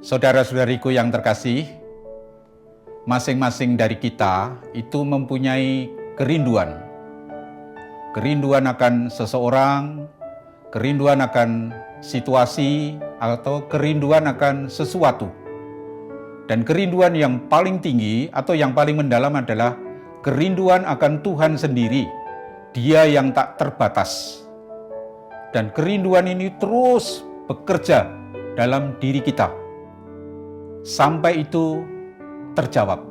Saudara-saudariku yang terkasih, masing-masing dari kita itu mempunyai kerinduan. Kerinduan akan seseorang, kerinduan akan situasi, atau kerinduan akan sesuatu. Dan kerinduan yang paling tinggi atau yang paling mendalam adalah kerinduan akan Tuhan sendiri, Dia yang tak terbatas. Dan kerinduan ini terus bekerja dalam diri kita sampai itu terjawab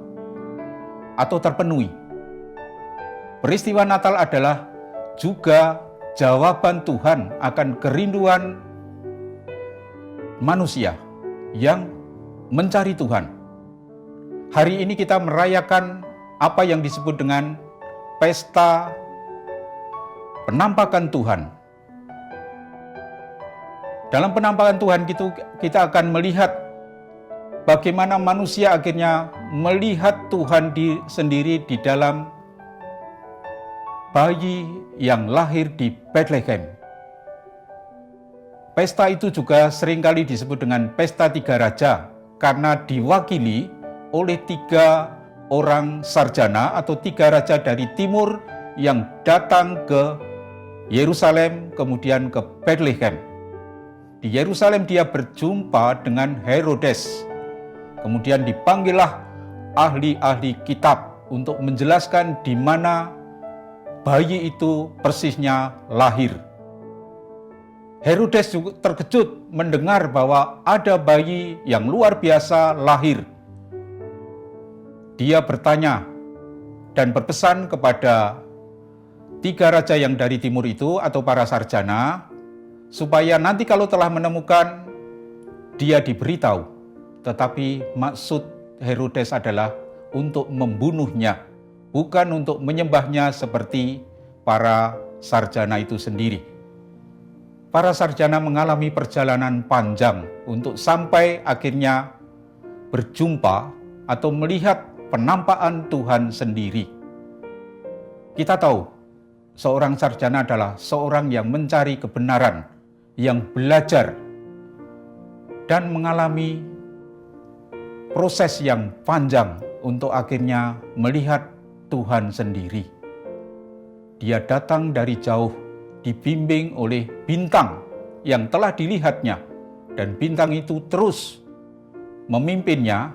atau terpenuhi. Peristiwa Natal adalah juga jawaban Tuhan akan kerinduan manusia yang mencari Tuhan. Hari ini kita merayakan apa yang disebut dengan pesta penampakan Tuhan. Dalam penampakan Tuhan itu kita akan melihat bagaimana manusia akhirnya melihat Tuhan sendiri di dalam bayi yang lahir di Bethlehem. Pesta itu juga seringkali disebut dengan pesta tiga raja karena diwakili oleh tiga orang sarjana atau tiga raja dari timur yang datang ke Yerusalem kemudian ke Bethlehem. Di Yerusalem dia berjumpa dengan Herodes. Kemudian dipanggillah ahli-ahli kitab untuk menjelaskan di mana bayi itu persisnya lahir. Herodes juga terkejut mendengar bahwa ada bayi yang luar biasa lahir. Dia bertanya dan berpesan kepada tiga raja yang dari timur itu atau para sarjana, supaya nanti kalau telah menemukan, dia diberitahu. Tetapi maksud Herodes adalah untuk membunuhnya, bukan untuk menyembahnya seperti para sarjana itu sendiri. Para sarjana mengalami perjalanan panjang untuk sampai akhirnya berjumpa atau melihat penampakan Tuhan sendiri. Kita tahu, seorang sarjana adalah seorang yang mencari kebenaran, yang belajar, dan mengalami proses yang panjang untuk akhirnya melihat Tuhan sendiri. Dia datang dari jauh, dibimbing oleh bintang yang telah dilihatnya, dan bintang itu terus memimpinnya,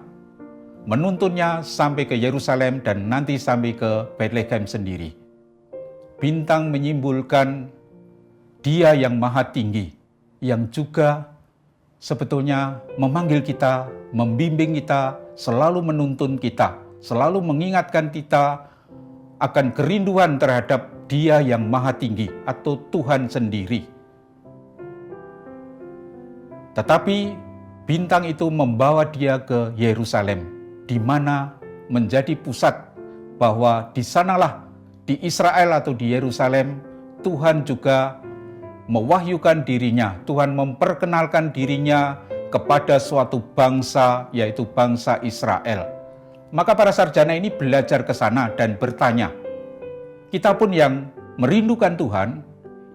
menuntunnya sampai ke Yerusalem dan nanti sampai ke Bethlehem sendiri. Bintang menyimbolkan Dia yang maha tinggi, yang juga sebetulnya memanggil kita, membimbing kita, selalu menuntun kita, selalu mengingatkan kita akan kerinduan terhadap Dia yang maha tinggi atau Tuhan sendiri. Tetapi bintang itu membawa dia ke Yerusalem, di mana menjadi pusat bahwa di sanalah di Israel atau di Yerusalem Tuhan juga mewahyukan dirinya, Tuhan memperkenalkan dirinya kepada suatu bangsa, yaitu bangsa Israel. Maka para sarjana ini belajar ke sana dan bertanya. Kita pun yang merindukan Tuhan,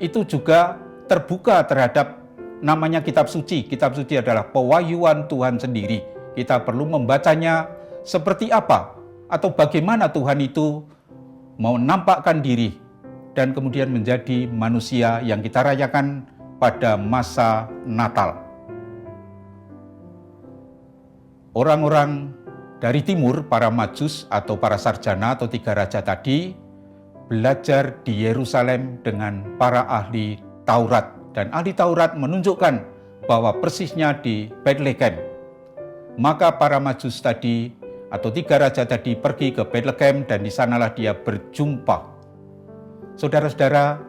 itu juga terbuka terhadap namanya kitab suci. Kitab suci adalah pewahyuan Tuhan sendiri. Kita perlu membacanya seperti apa, atau bagaimana Tuhan itu mau menampakkan diri dan kemudian menjadi manusia yang kita rayakan pada masa Natal. Orang-orang dari timur, para majus atau para sarjana atau tiga raja tadi, belajar di Yerusalem dengan para ahli Taurat. Dan ahli Taurat menunjukkan bahwa persisnya di Bethlehem. Maka para majus tadi atau tiga raja tadi pergi ke Bethlehem dan di sanalah dia berjumpa. Saudara-saudara,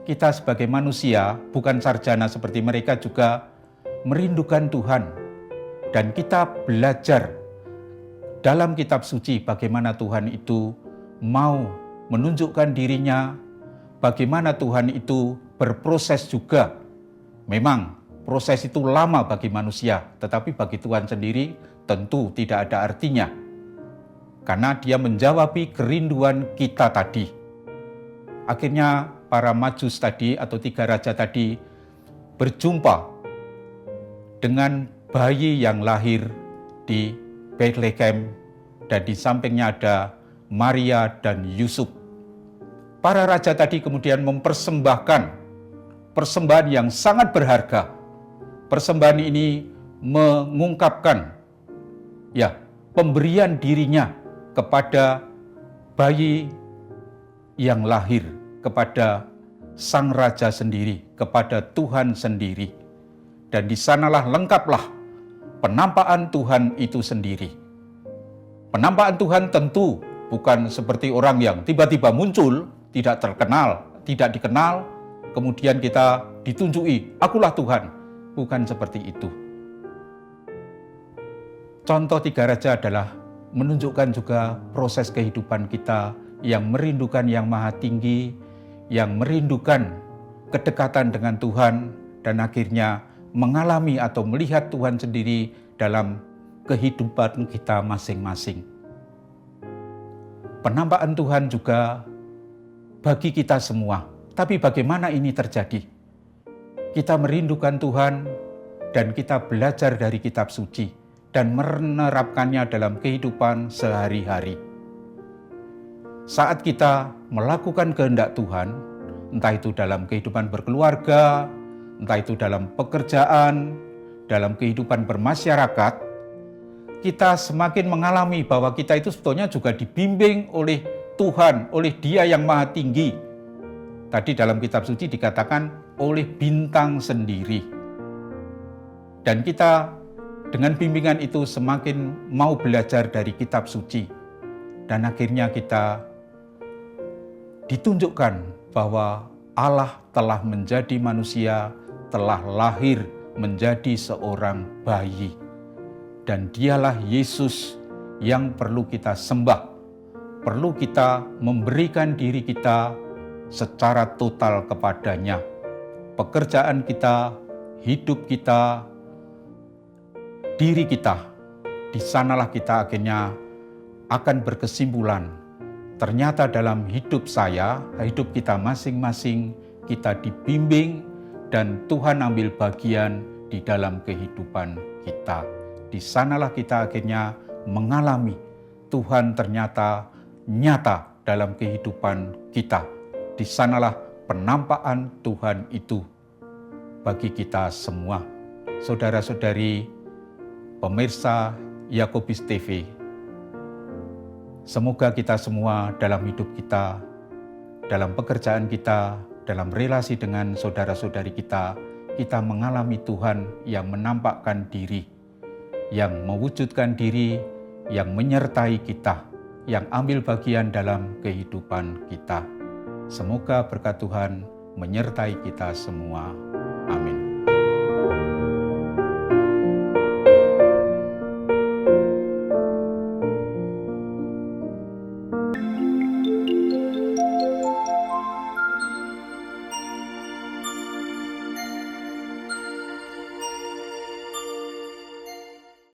kita sebagai manusia, bukan sarjana seperti mereka, juga merindukan Tuhan. Dan kita belajar dalam kitab suci bagaimana Tuhan itu mau menunjukkan dirinya, bagaimana Tuhan itu berproses juga. Memang proses itu lama bagi manusia, tetapi bagi Tuhan sendiri tentu tidak ada artinya. Karena dia menjawabi kerinduan kita tadi. Akhirnya para majus tadi atau tiga raja tadi berjumpa dengan bayi yang lahir di Bethlehem, dan di sampingnya ada Maria dan Yusuf. Para raja tadi kemudian mempersembahkan persembahan yang sangat berharga. Persembahan ini mengungkapkan pemberian dirinya kepada bayi yang lahir, kepada sang raja sendiri, kepada Tuhan sendiri. Dan di sanalah lengkaplah penampakan Tuhan itu sendiri. Penampakan Tuhan tentu bukan seperti orang yang tiba-tiba muncul, tidak terkenal, tidak dikenal, kemudian kita ditunjuki, akulah Tuhan. Bukan seperti itu. Contoh 3 Raja adalah menunjukkan juga proses kehidupan kita yang merindukan yang maha tinggi, yang merindukan kedekatan dengan Tuhan, dan akhirnya mengalami atau melihat Tuhan sendiri dalam kehidupan kita masing-masing. Penampakan Tuhan juga bagi kita semua. Tapi bagaimana ini terjadi? Kita merindukan Tuhan dan kita belajar dari kitab suci dan menerapkannya dalam kehidupan sehari-hari. Saat kita melakukan kehendak Tuhan, entah itu dalam kehidupan berkeluarga, entah itu dalam pekerjaan, dalam kehidupan bermasyarakat, kita semakin mengalami bahwa kita itu sebetulnya juga dibimbing oleh Tuhan, oleh Dia yang Maha Tinggi. Tadi dalam kitab suci dikatakan oleh bintang sendiri. Dan kita dengan bimbingan itu semakin mau belajar dari kitab suci. Dan akhirnya kita ditunjukkan bahwa Allah telah menjadi manusia, telah lahir menjadi seorang bayi. Dan Dialah Yesus yang perlu kita sembah. Perlu kita memberikan diri kita secara total kepadanya. Pekerjaan kita, hidup kita, diri kita, di sanalah kita akhirnya akan berkesimpulan. Ternyata dalam hidup saya, hidup kita masing-masing, kita dibimbing dan Tuhan ambil bagian di dalam kehidupan kita. Di sanalah kita akhirnya mengalami Tuhan ternyata nyata dalam kehidupan kita. Di sanalah penampakan Tuhan itu bagi kita semua. Saudara-saudari pemirsa Yakobus TV, semoga kita semua dalam hidup kita, dalam pekerjaan kita, dalam relasi dengan saudara-saudari kita, kita mengalami Tuhan yang menampakkan diri, yang mewujudkan diri, yang menyertai kita, yang ambil bagian dalam kehidupan kita. Semoga berkat Tuhan menyertai kita semua. Amin.